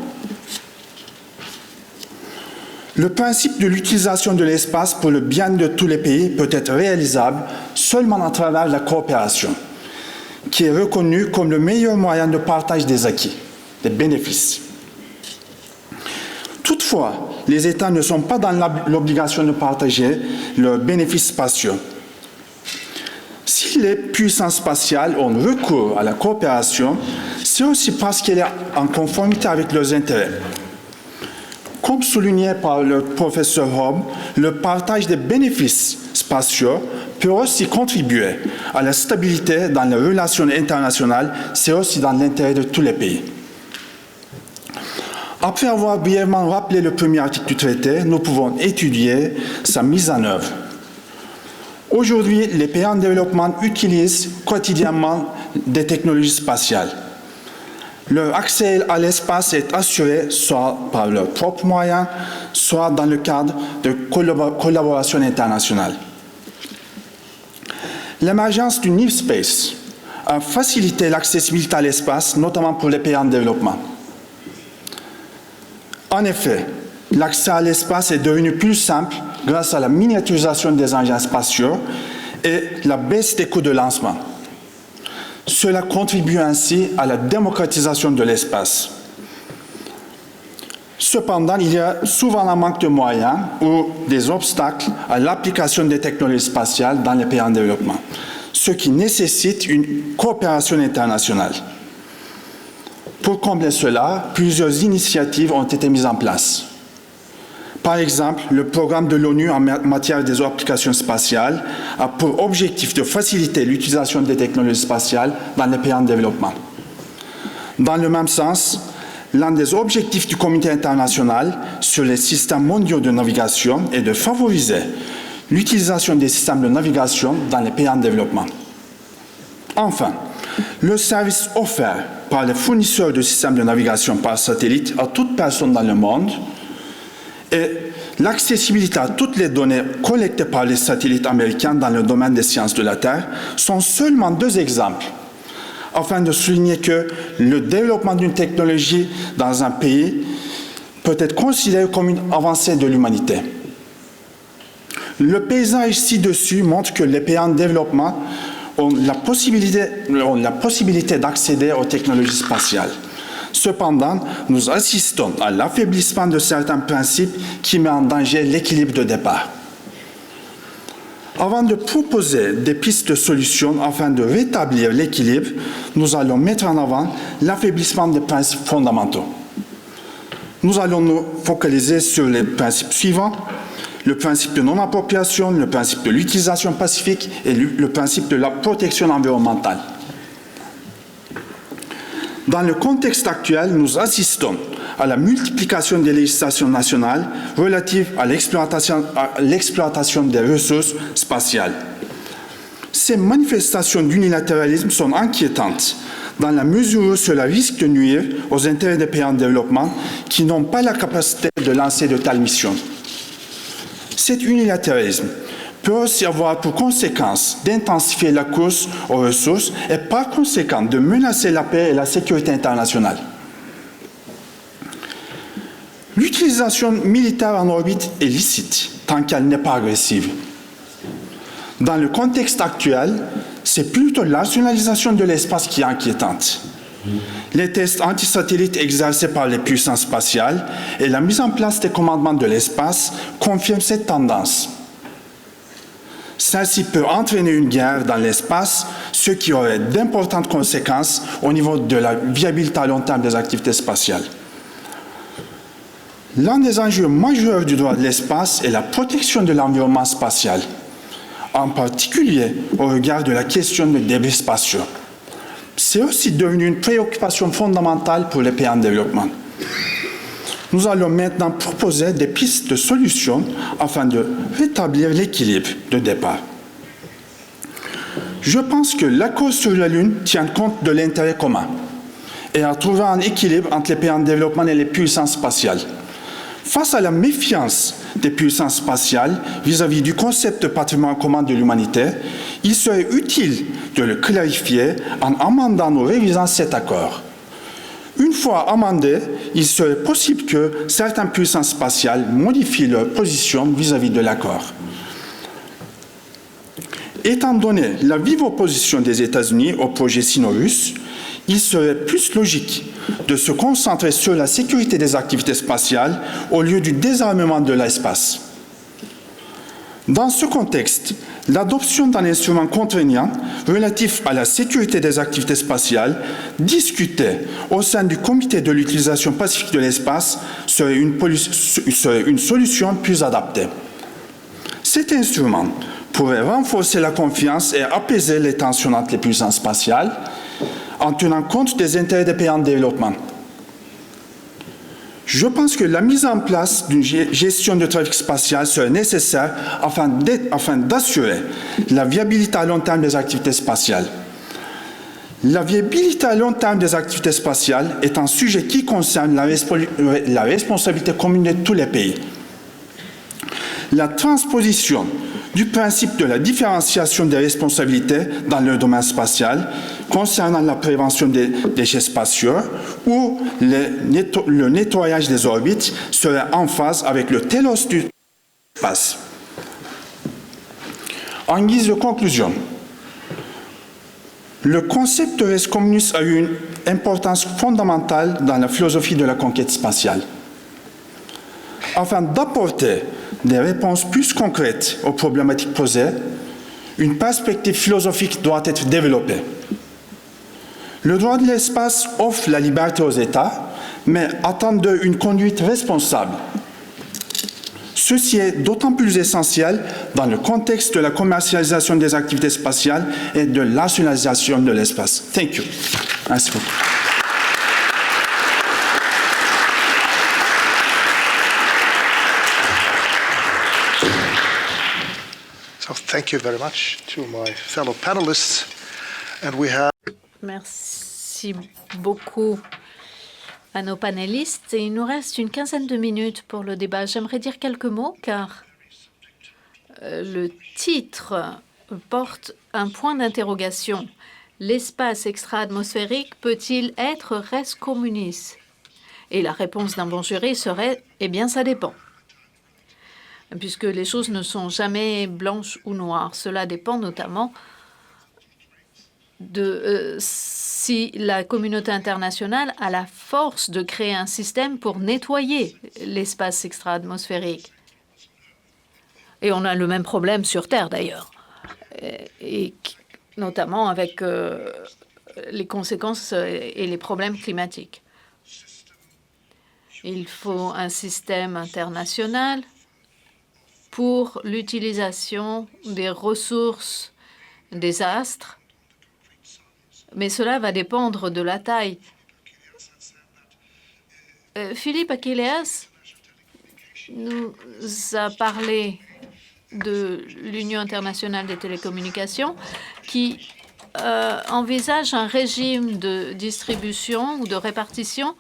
Le principe de l'utilisation de l'espace pour le bien de tous les pays peut être réalisable seulement à travers la coopération, qui est reconnue comme le meilleur moyen de partage des acquis, des bénéfices. Toutefois, les États ne sont pas dans l'obligation de partager leurs bénéfices spatiaux. Si les puissances spatiales ont recours à la coopération, c'est aussi parce qu'elle est en conformité avec leurs intérêts. Comme souligné par le professeur Hobb, le partage des bénéfices spatiaux peut aussi contribuer à la stabilité dans les relations internationales, c'est aussi dans l'intérêt de tous les pays. Après avoir brièvement rappelé le premier article du traité, nous pouvons étudier sa mise en œuvre. Aujourd'hui, les pays en développement utilisent quotidiennement des technologies spatiales. Leur accès à l'espace est assuré soit par leurs propres moyens, soit dans le cadre de collaboration internationale. L'émergence du New Space a facilité l'accessibilité à l'espace, notamment pour les pays en développement. En effet, l'accès à l'espace est devenu plus simple grâce à la miniaturisation des engins spatiaux et la baisse des coûts de lancement. Cela contribue ainsi à la démocratisation de l'espace. Cependant, il y a souvent un manque de moyens ou des obstacles à l'application des technologies spatiales dans les pays en développement, ce qui nécessite une coopération internationale. Pour combler cela, plusieurs initiatives ont été mises en place. Par exemple, le programme de l'ONU en matière des applications spatiales a pour objectif de faciliter l'utilisation des technologies spatiales dans les pays en développement. Dans le même sens, l'un des objectifs du Comité international sur les systèmes mondiaux de navigation est de favoriser l'utilisation des systèmes de navigation dans les pays en développement. Enfin, le service offert par les fournisseurs de systèmes de navigation par satellite à toute personne dans le monde et l'accessibilité à toutes les données collectées par les satellites américains dans le domaine des sciences de la Terre sont seulement deux exemples, afin de souligner que le développement d'une technologie dans un pays peut être considéré comme une avancée de l'humanité. Le paysage ci-dessus montre que les pays en développement ont la possibilité d'accéder aux technologies spatiales. Cependant, nous assistons à l'affaiblissement de certains principes qui mettent en danger l'équilibre de départ. Avant de proposer des pistes de solutions afin de rétablir l'équilibre, nous allons mettre en avant l'affaiblissement des principes fondamentaux. Nous allons nous focaliser sur les principes suivants: le principe de non-appropriation, le principe de l'utilisation pacifique et le principe de la protection environnementale. Dans le contexte actuel, nous assistons à la multiplication des législations nationales relatives à l'exploitation des ressources spatiales. Ces manifestations d'unilatéralisme sont inquiétantes dans la mesure où cela risque de nuire aux intérêts des pays en développement qui n'ont pas la capacité de lancer de telles missions. Cet unilatéralisme peut aussi avoir pour conséquence d'intensifier la course aux ressources et par conséquent de menacer la paix et la sécurité internationale. L'utilisation militaire en orbite est licite tant qu'elle n'est pas agressive. Dans le contexte actuel, c'est plutôt la nationalisation de l'espace qui est inquiétante. Les tests antisatellites exercés par les puissances spatiales et la mise en place des commandements de l'espace confirment cette tendance. Celle-ci peut entraîner une guerre dans l'espace, ce qui aurait d'importantes conséquences au niveau de la viabilité à long terme des activités spatiales. L'un des enjeux majeurs du droit de l'espace est la protection de l'environnement spatial, en particulier au regard de la question des débris spatiaux. C'est aussi devenu une préoccupation fondamentale pour les pays en développement. Nous allons maintenant proposer des pistes de solutions afin de rétablir l'équilibre de départ. Je pense que l'accord sur la Lune tient compte de l'intérêt commun et a trouvé un équilibre entre les pays en développement et les puissances spatiales. Face à la méfiance des puissances spatiales vis-à-vis du concept de patrimoine commun de l'humanité, il serait utile de le clarifier en amendant ou révisant cet accord. Une fois amendé, il serait possible que certaines puissances spatiales modifient leur position vis-à-vis de l'accord. Étant donné la vive opposition des États-Unis au projet sino-russe, il serait plus logique de se concentrer sur la sécurité des activités spatiales au lieu du désarmement de l'espace. Dans ce contexte, l'adoption d'un instrument contraignant relatif à la sécurité des activités spatiales discuté au sein du Comité de l'utilisation pacifique de l'espace serait une solution plus adaptée. Cet instrument pourrait renforcer la confiance et apaiser les tensions entre les puissances spatiales en tenant compte des intérêts des pays en développement. Je pense que la mise en place d'une gestion de trafic spatial serait nécessaire afin d'assurer la viabilité à long terme des activités spatiales. La viabilité à long terme des activités spatiales est un sujet qui concerne la responsabilité commune de tous les pays. La transposition du principe de la différenciation des responsabilités dans le domaine spatial concernant la prévention des déchets spatiaux ou le nettoyage des orbites serait en phase avec le télos du espace. En guise de conclusion, le concept de res communis a eu une importance fondamentale dans la philosophie de la conquête spatiale. Afin d'apporter des réponses plus concrètes aux problématiques posées, une perspective philosophique doit être développée. Le droit de l'espace offre la liberté aux États, mais attend d'eux une conduite responsable. Ceci est d'autant plus essentiel dans le contexte de la commercialisation des activités spatiales et de la nationalisation de l'espace. Thank you. Merci beaucoup. So thank you very much to my fellow panelists. And we have... Merci beaucoup à nos panélistes. Et il nous reste une quinzaine de minutes pour le débat. J'aimerais dire quelques mots car le titre porte un point d'interrogation. L'espace extra-atmosphérique peut-il être res communis? Et la réponse d'un bon jury serait « eh bien, ça dépend ». Puisque les choses ne sont jamais blanches ou noires. Cela dépend notamment de si la communauté internationale a la force de créer un système pour nettoyer l'espace extra-atmosphérique. Et on a le même problème sur Terre, d'ailleurs, et notamment avec les conséquences et les problèmes climatiques. Il faut un système international pour l'utilisation des ressources des astres, mais cela va dépendre de la taille. Philippe Achilleas nous a parlé de l'Union internationale des télécommunications qui envisage un régime de distribution ou de répartition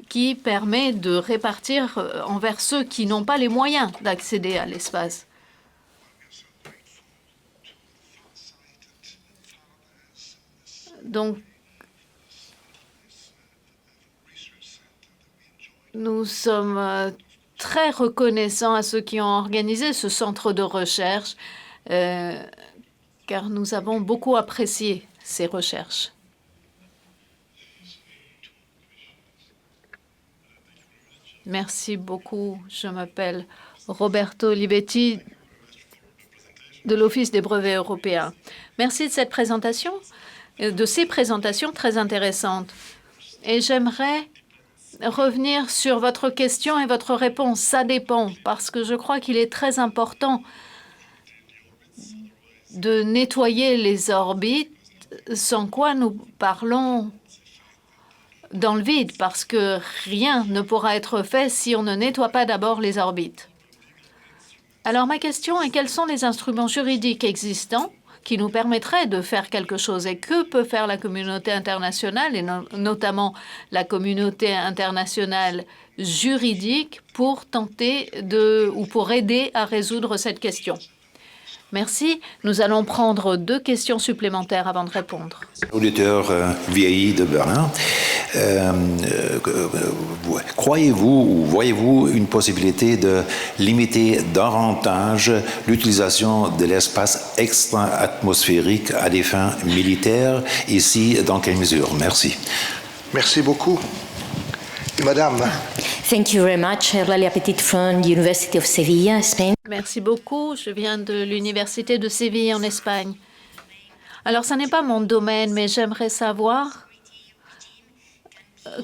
qui permet de répartir envers ceux qui n'ont pas les moyens d'accéder à l'espace. Donc, nous sommes très reconnaissants à ceux qui ont organisé ce centre de recherche, car nous avons beaucoup apprécié ces recherches. Merci beaucoup. Je m'appelle Roberto Olivetti de l'Office des brevets européens. Merci de cette présentation, de ces présentations très intéressantes. Et j'aimerais revenir sur votre question et votre réponse. Ça dépend, parce que je crois qu'il est très important de nettoyer les orbites, sans quoi nous parlons dans le vide, parce que rien ne pourra être fait si on ne nettoie pas d'abord les orbites. Alors ma question est, quels sont les instruments juridiques existants qui nous permettraient de faire quelque chose, et que peut faire la communauté internationale, et notamment la communauté internationale juridique, pour tenter ou pour aider à résoudre cette question? Merci. Nous allons prendre 2 questions supplémentaires avant de répondre. Auditeur vieilli de Berlin, croyez-vous ou voyez-vous une possibilité de limiter davantage l'utilisation de l'espace extra-atmosphérique à des fins militaires? Ici, dans quelle mesure? Merci. Merci beaucoup. Et Madame. Thank you very much. Eulalia Petit from the University of Sevilla, Spain. Merci beaucoup. Je viens de l'Université de Séville en Espagne. Alors, ce n'est pas mon domaine, mais j'aimerais savoir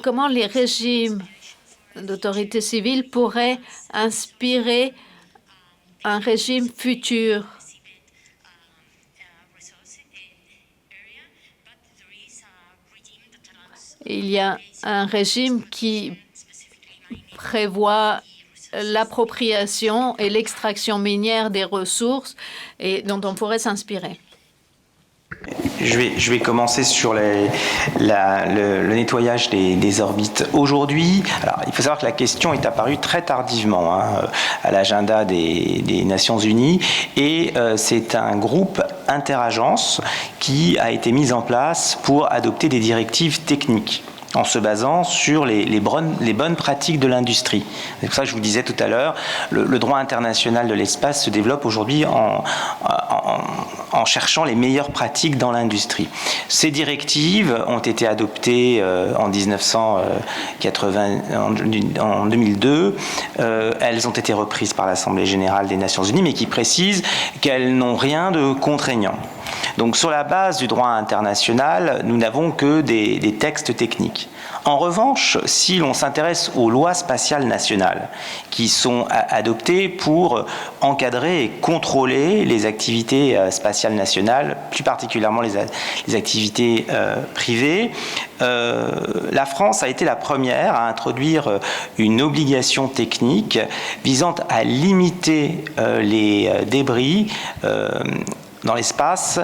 comment les régimes d'autorité civile pourraient inspirer un régime futur. Il y a un régime qui prévoit l'appropriation et l'extraction minière des ressources et dont on pourrait s'inspirer. Je vais commencer sur le nettoyage des orbites. Aujourd'hui, alors il faut savoir que la question est apparue très tardivement à l'agenda des Nations Unies, et c'est un groupe interagence qui a été mis en place pour adopter des directives techniques en se basant sur les bonnes pratiques de l'industrie. C'est pour ça que je vous disais tout à l'heure, le droit international de l'espace se développe aujourd'hui en cherchant les meilleures pratiques dans l'industrie. Ces directives ont été adoptées en 2002. Elles ont été reprises par l'Assemblée générale des Nations Unies, mais qui précisent qu'elles n'ont rien de contraignant. Donc sur la base du droit international, nous n'avons que des textes techniques. En revanche, si l'on s'intéresse aux lois spatiales nationales qui sont adoptées pour encadrer et contrôler les activités spatiales nationales, plus particulièrement les activités privées, la France a été la première à introduire une obligation technique visant à limiter les débris dans l'espace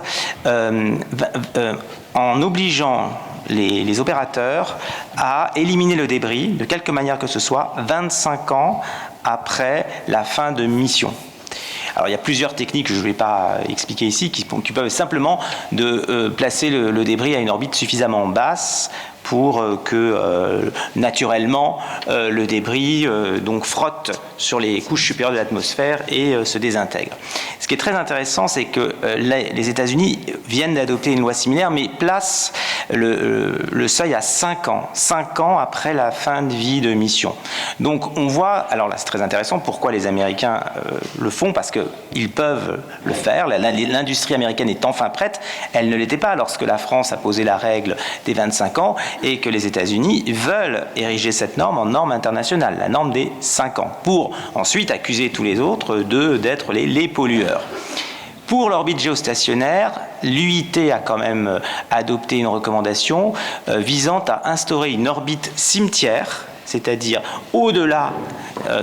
en obligeant les opérateurs à éliminer le débris, de quelque manière que ce soit, 25 ans après la fin de mission. Alors il y a plusieurs techniques que je ne vais pas expliquer ici qui peuvent simplement placer le débris à une orbite suffisamment basse pour que naturellement le débris donc frotte sur les couches supérieures de l'atmosphère et se désintègre. Ce qui est très intéressant, c'est que les États-Unis viennent d'adopter une loi similaire, mais placent le seuil à 5 ans, 5 ans après la fin de vie de mission. Donc on voit, alors là c'est très intéressant, pourquoi les Américains le font, parce qu'ils peuvent le faire. L'industrie américaine est enfin prête, elle ne l'était pas lorsque la France a posé la règle des 25 ans, et que les États-Unis veulent ériger cette norme en norme internationale, la norme des 5 ans, pour ensuite accuser tous les autres d'être les pollueurs. Pour l'orbite géostationnaire, l'UIT a quand même adopté une recommandation visant à instaurer une orbite cimetière, c'est-à-dire au-delà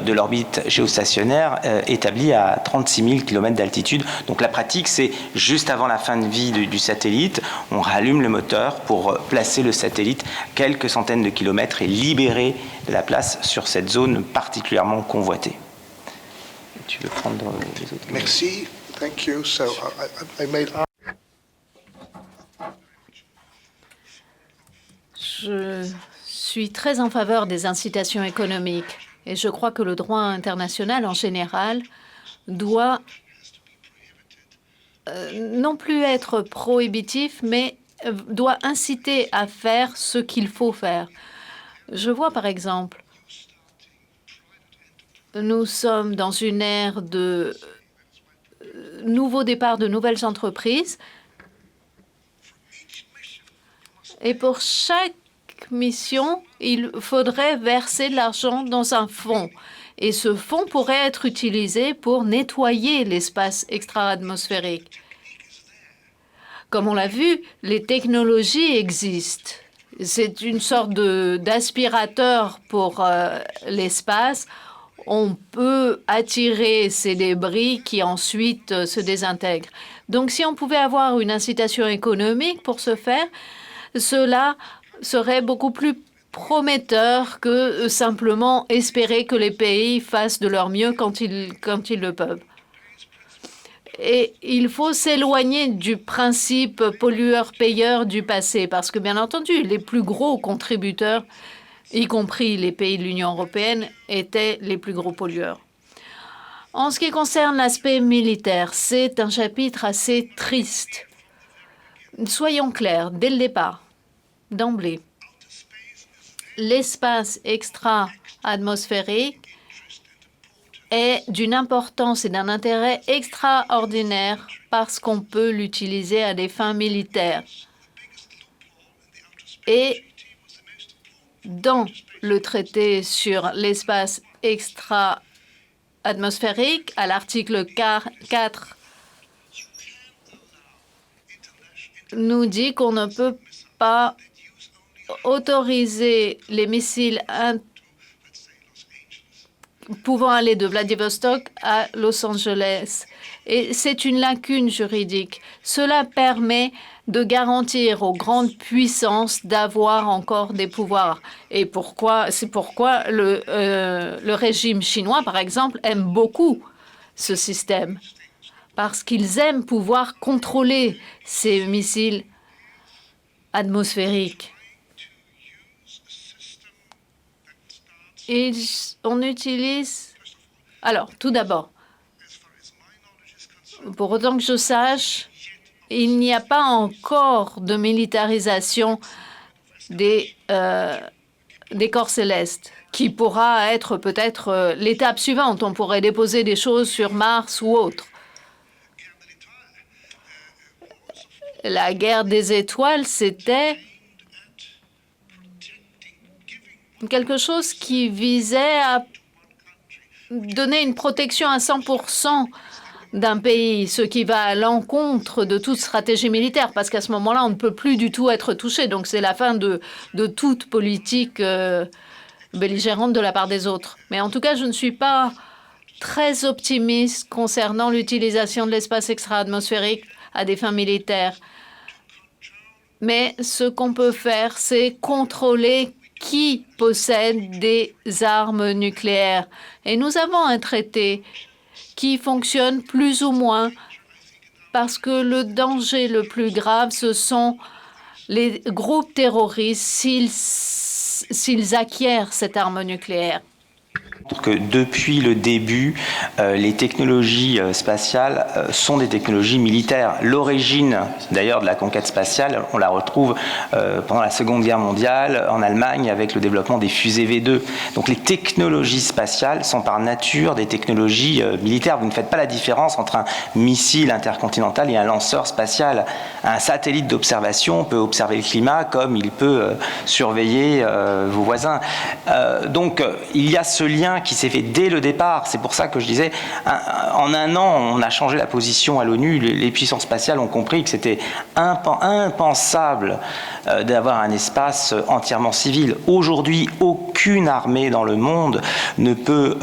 de l'orbite géostationnaire établie à 36 000 km d'altitude. Donc la pratique, c'est juste avant la fin de vie du satellite, on rallume le moteur pour placer le satellite quelques centaines de kilomètres et libérer de la place sur cette zone particulièrement convoitée. Tu veux prendre les autres? Merci. Thank you. So I made... Je suis très en faveur des incitations économiques et je crois que le droit international en général doit non plus être prohibitif, mais doit inciter à faire ce qu'il faut faire. Je vois par exemple, nous sommes dans une ère de nouveaux départs de nouvelles entreprises et pour chaque mission, il faudrait verser de l'argent dans un fonds. Et ce fonds pourrait être utilisé pour nettoyer l'espace extra-atmosphérique. Comme on l'a vu, les technologies existent. C'est une sorte d'aspirateur pour l'espace. On peut attirer ces débris qui ensuite se désintègrent. Donc, si on pouvait avoir une incitation économique pour ce faire, cela serait beaucoup plus prometteur que simplement espérer que les pays fassent de leur mieux quand ils le peuvent. Et il faut s'éloigner du principe pollueur-payeur du passé, parce que, bien entendu, les plus gros contributeurs, y compris les pays de l'Union européenne, étaient les plus gros pollueurs. En ce qui concerne l'aspect militaire, c'est un chapitre assez triste. Soyons clairs, dès le départ, d'emblée, l'espace extra-atmosphérique est d'une importance et d'un intérêt extraordinaire parce qu'on peut l'utiliser à des fins militaires. Et dans le traité sur l'espace extra-atmosphérique, à l'article 4, nous dit qu'on ne peut pas autoriser les missiles pouvant aller de Vladivostok à Los Angeles. Et c'est une lacune juridique. Cela permet de garantir aux grandes puissances d'avoir encore des pouvoirs. Et c'est pourquoi le régime chinois, par exemple, aime beaucoup ce système. Parce qu'ils aiment pouvoir contrôler ces missiles atmosphériques. Et on utilise... Alors, tout d'abord, pour autant que je sache, il n'y a pas encore de militarisation des corps célestes, qui pourra être peut-être l'étape suivante. On pourrait déposer des choses sur Mars ou autre. La guerre des étoiles, c'était quelque chose qui visait à donner une protection à 100% d'un pays, ce qui va à l'encontre de toute stratégie militaire, parce qu'à ce moment-là, on ne peut plus du tout être touché. Donc, c'est la fin de toute politique belligérante de la part des autres. Mais en tout cas, je ne suis pas très optimiste concernant l'utilisation de l'espace extra-atmosphérique à des fins militaires. Mais ce qu'on peut faire, c'est contrôler qui possède des armes nucléaires. Et nous avons un traité qui fonctionne plus ou moins parce que le danger le plus grave, ce sont les groupes terroristes s'ils acquièrent cette arme nucléaire. Que depuis le début, les technologies spatiales sont des technologies militaires. L'origine, d'ailleurs, de la conquête spatiale, on la retrouve pendant la Seconde Guerre mondiale en Allemagne avec le développement des fusées V2. Donc les technologies spatiales sont par nature des technologies militaires. Vous ne faites pas la différence entre un missile intercontinental et un lanceur spatial. Un satellite d'observation peut observer le climat comme il peut surveiller vos voisins. Donc il y a ce lien lien qui s'est fait dès le départ. C'est pour ça que je disais, en un an, on a changé la position à l'ONU. Les puissances spatiales ont compris que c'était impensable d'avoir un espace entièrement civil. Aujourd'hui, aucune armée dans le monde ne peut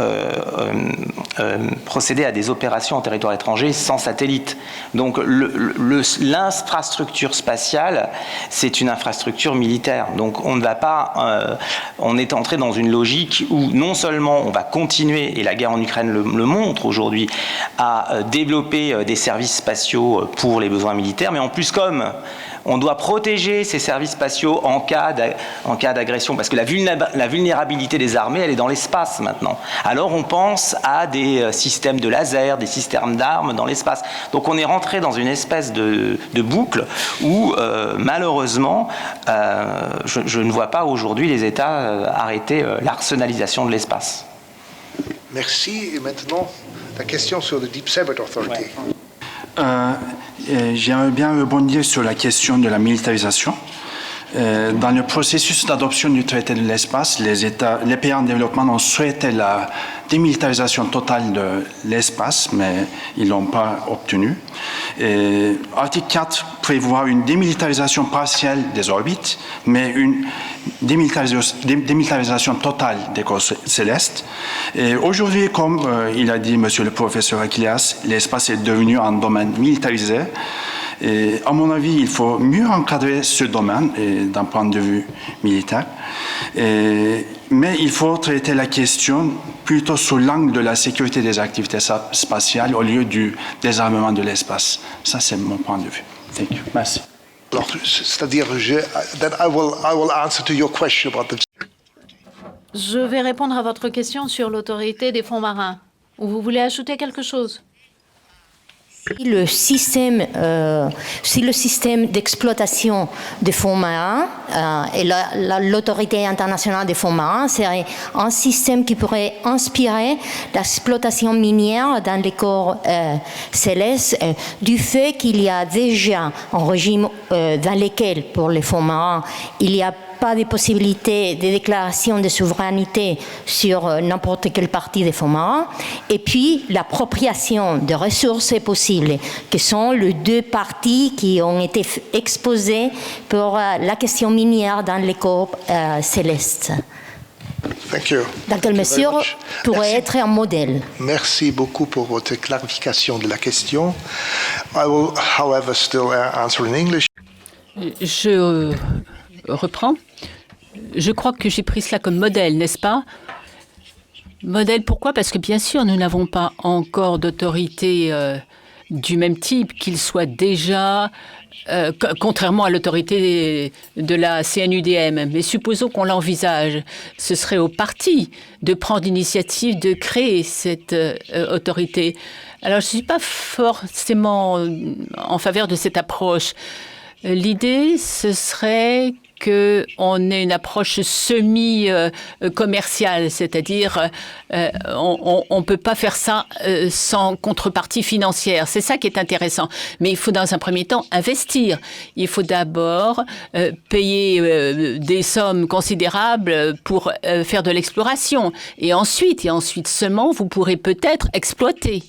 procéder à des opérations en territoire étranger sans satellite. Donc l'infrastructure spatiale, c'est une infrastructure militaire. Donc on ne va pas... on est entré dans une logique où non seulement on va continuer, et la guerre en Ukraine le montre aujourd'hui, à développer des services spatiaux pour les besoins militaires, mais en plus comme on doit protéger ces services spatiaux en cas d'agression, parce que la vulnérabilité des armées, elle est dans l'espace maintenant. Alors on pense à des systèmes de laser, des systèmes d'armes dans l'espace. Donc on est rentré dans une espèce de boucle où malheureusement, je ne vois pas aujourd'hui les États arrêter l'arsenalisation de l'espace. Merci. Et maintenant, la question sur le Deep Cyber Authority. J'aimerais bien rebondir sur la question de la militarisation. Dans le processus d'adoption du traité de l'espace, les pays en développement ont souhaité la démilitarisation totale de l'espace, mais ils ne l'ont pas obtenue. Article 4 prévoit une démilitarisation partielle des orbites, mais une démilitarisation totale des corps célestes. Et aujourd'hui, comme il a dit monsieur le professeur Achilleas, l'espace est devenu un domaine militarisé. Et à mon avis, il faut mieux encadrer ce domaine d'un point de vue militaire. Mais il faut traiter la question plutôt sous l'angle de la sécurité des activités spatiales au lieu du désarmement de l'espace. Ça, c'est mon point de vue. Thank you. Merci. Alors, c'est-à-dire, then I will answer to your question about the... Je vais répondre à votre question sur l'autorité des fonds marins. Ou vous voulez ajouter quelque chose? Si le système d'exploitation des fonds marins et l'autorité internationale des fonds marins serait un système qui pourrait inspirer l'exploitation minière dans les corps célestes du fait qu'il y a déjà un régime dans lequel, pour les fonds marins, il y a pas de possibilité de déclaration de souveraineté sur n'importe quelle partie des fonds marins. Et puis, l'appropriation de ressources est possible, qui sont les deux parties qui ont été exposées pour la question minière dans les corps célestes. Thank you. Dans quelle mesure pourrait être un modèle? Merci beaucoup pour votre clarification de la question. I will, however, still answer in English. Je reprends. Je crois que j'ai pris cela comme modèle, n'est-ce pas? Modèle, pourquoi? Parce que bien sûr, nous n'avons pas encore d'autorité du même type, qu'il soit déjà, contrairement à l'autorité de la CNUDM. Mais supposons qu'on l'envisage. Ce serait aux partis de prendre l'initiative de créer cette autorité. Alors, je ne suis pas forcément en faveur de cette approche. L'idée, ce serait qu'on ait une approche semi-commerciale, c'est-à-dire on ne peut pas faire ça sans contrepartie financière. C'est ça qui est intéressant. Mais il faut dans un premier temps investir. Il faut d'abord payer des sommes considérables pour faire de l'exploration. Et ensuite seulement, vous pourrez peut-être exploiter.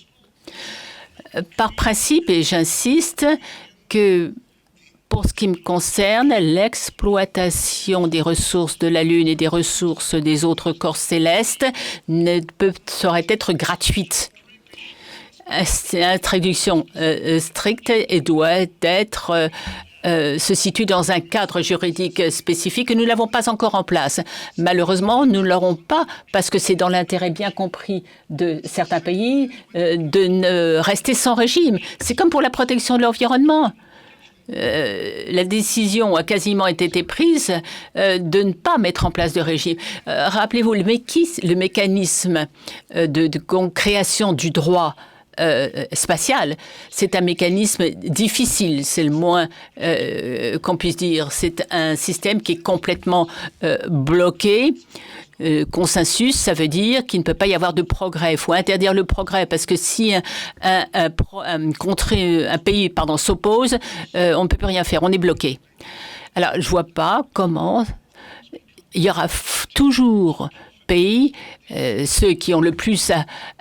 Par principe, et j'insiste, que pour ce qui me concerne, l'exploitation des ressources de la Lune et des ressources des autres corps célestes saurait être gratuite. C'est une traduction stricte et doit être se situe dans un cadre juridique spécifique que nous n'avons pas encore en place. Malheureusement, nous ne l'aurons pas parce que c'est dans l'intérêt bien compris de certains pays de ne rester sans régime. C'est comme pour la protection de l'environnement. La décision a quasiment été prise de ne pas mettre en place de régime. Rappelez-vous, le mécanisme de création du droit spatial, c'est un mécanisme difficile, c'est le moins qu'on puisse dire. C'est un système qui est complètement bloqué. Consensus, ça veut dire qu'il ne peut pas y avoir de progrès. Il faut interdire le progrès parce que si un pays s'oppose, on ne peut plus rien faire. On est bloqué. Alors, je ne vois pas comment il y aura toujours pays, ceux qui ont le plus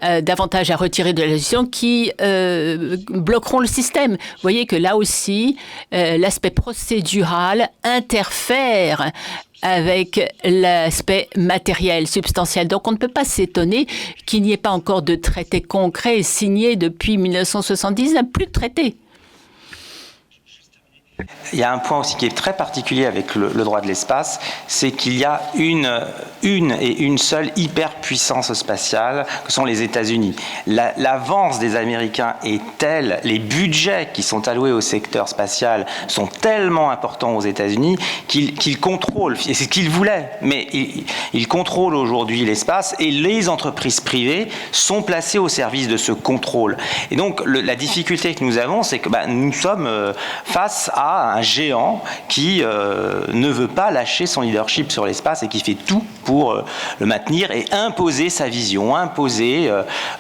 d'avantages à retirer de la gestion, qui bloqueront le système. Vous voyez que là aussi, l'aspect procédural interfère avec l'aspect matériel, substantiel. Donc on ne peut pas s'étonner qu'il n'y ait pas encore de traité concret signé depuis 1970. Il n'y a plus de traité. Il y a un point aussi qui est très particulier avec le droit de l'espace, c'est qu'il y a une seule hyperpuissance spatiale, que sont les États-Unis. L'avance des Américains est telle, les budgets qui sont alloués au secteur spatial sont tellement importants aux États-Unis qu'ils contrôlent, et c'est ce qu'ils voulaient, mais ils contrôlent aujourd'hui l'espace et les entreprises privées sont placées au service de ce contrôle. Et donc la difficulté que nous avons, c'est que nous sommes face à un géant qui ne veut pas lâcher son leadership sur l'espace et qui fait tout pour le maintenir et imposer sa vision, imposer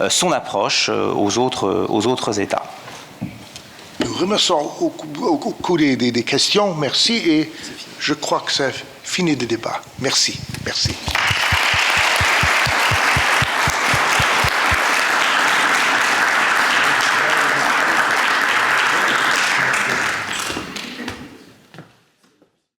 son approche aux autres États. Nous remercions au cours des questions. Merci et je crois que c'est fini le débat. Merci. Merci.